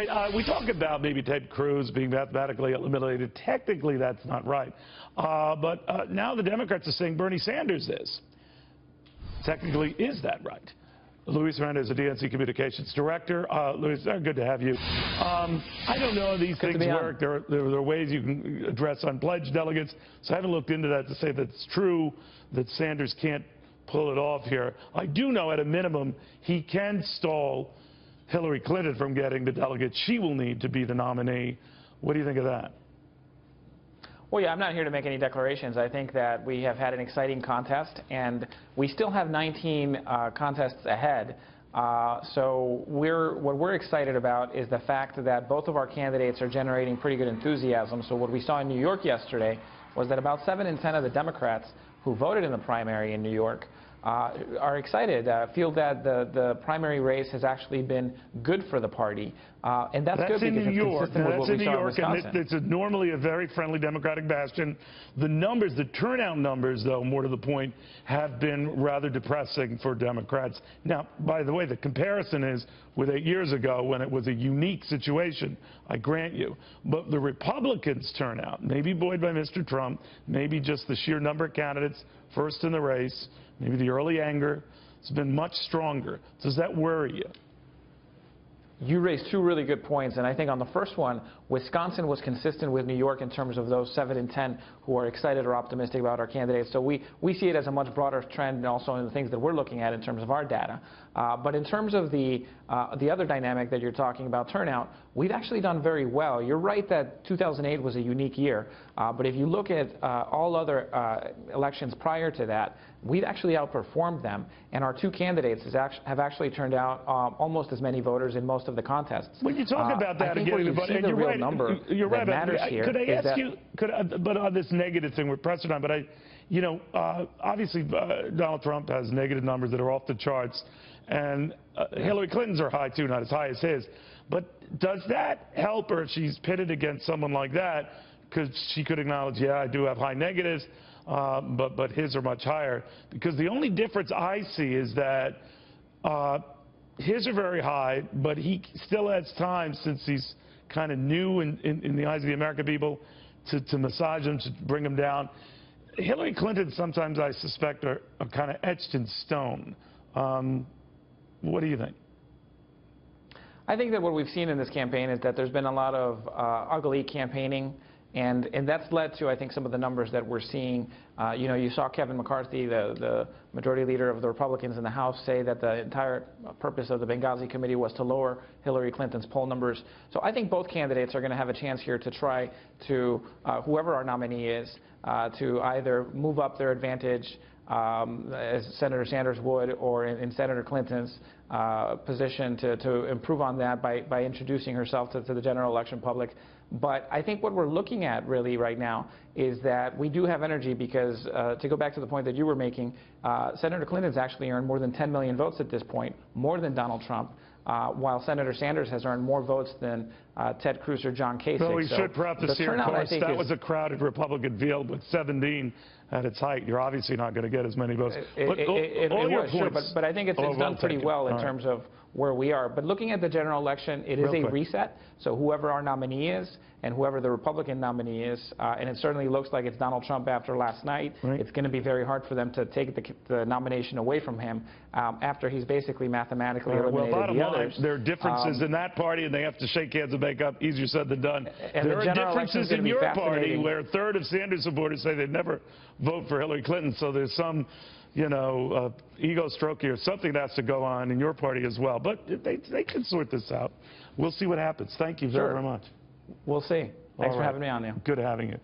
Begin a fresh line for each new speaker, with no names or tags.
right, we talk about maybe Ted Cruz being mathematically eliminated. Technically, that's not right. But now the Democrats are saying Bernie Sanders is. Technically, is that right? Luis Miranda is the DNC Communications Director. Luis, good to have you. I don't know how these things work. There are ways you can address unpledged delegates, so I haven't looked into that to say that it's true that Sanders can't pull it off here. I do know at a minimum he can stall Hillary Clinton from getting the delegates she will need to be the nominee. What do you think of that?
Well, yeah, I'm not here to make any declarations. I think that we have had an exciting contest, and we still have 19 contests ahead. So what we're excited about is the fact that both of our candidates are generating pretty good enthusiasm. So what we saw in New York yesterday was that about 7 in 10 of the Democrats who voted in the primary in New York are excited, feel that the primary race has actually been good for the party. And that's good because it's consistent with what we saw in Wisconsin.
And it's normally a very friendly Democratic bastion. The numbers, the turnout numbers, though, more to the point, have been rather depressing for Democrats. Now, by the way, the comparison is with 8 years ago when it was a unique situation, I grant you. But the Republicans' turnout, maybe buoyed by Mr. Trump, maybe just the sheer number of candidates first in the race, maybe the early anger, it's been much stronger. Does that worry you?
You raised two really good points, and I think on the first one, Wisconsin was consistent with New York in terms of those 7 in 10 who are excited or optimistic about our candidates. So we see it as a much broader trend, and also in the things that we're looking at in terms of our data. But in terms of the other dynamic that you're talking about, turnout, we've actually done very well. You're right that 2008 was a unique year, but if you look at all other elections prior to that, we've actually outperformed them, and our two candidates have actually turned out almost as many voters in most of the contests.
When you talk about that again,
and you're right, number
you're right.
Matters here.
Could I ask you? But on this negative thing, we're pressing on. But obviously Donald Trump has negative numbers that are off the charts, and Hillary Clinton's are high too, not as high as his. But does that help her if she's pitted against someone like that? Because she could acknowledge, yeah, I do have high negatives, but his are much higher. Because the only difference I see is that his are very high, but he still has time, since he's kind of new in the eyes of the American people, to massage them, to bring them down. Hillary Clinton, sometimes I suspect, are kind of etched in stone. What do you think?
I think that what we've seen in this campaign is that there's been a lot of ugly campaigning, and that's led to, I think, some of the numbers that we're seeing. You saw Kevin McCarthy, the majority leader of the Republicans in the House, say that the entire purpose of the Benghazi committee was to lower Hillary Clinton's poll numbers. So I think both candidates are going to have a chance here to try to, whoever our nominee is, to either move up their advantage as Senator Sanders would, or in Senator Clinton's position to improve on that by introducing herself to the general election public. But I think what we're looking at really right now is that we do have energy because, to go back to the point that you were making, Senator Clinton's actually earned more than 10 million votes at this point, more than Donald Trump, while Senator Sanders has earned more votes than Ted Cruz or John Kasich.
Well, we should preface here, of course, that was a crowded Republican field with 17 at its height. You're obviously not going to get as many votes.
It was, sure, but I think it's done pretty well in terms of where we are. But looking at the general election, it is a reset. So whoever our nominee is and whoever the Republican nominee is, and it certainly looks like it's Donald Trump after last night, it's going to be very hard for them to take the nomination away from him after he's basically mathematically eliminated the others.
There are differences in that party, and they have to shake hands and make up. Easier said than done. There are differences in your party where a third of Sanders supporters say they'd never vote for Hillary Clinton. So there's some, ego stroke here. Something has to go on in your party as well. But they can sort this out. We'll see what happens. Thank you very much.
We'll see. Thanks for having me on, Neil.
Good having you.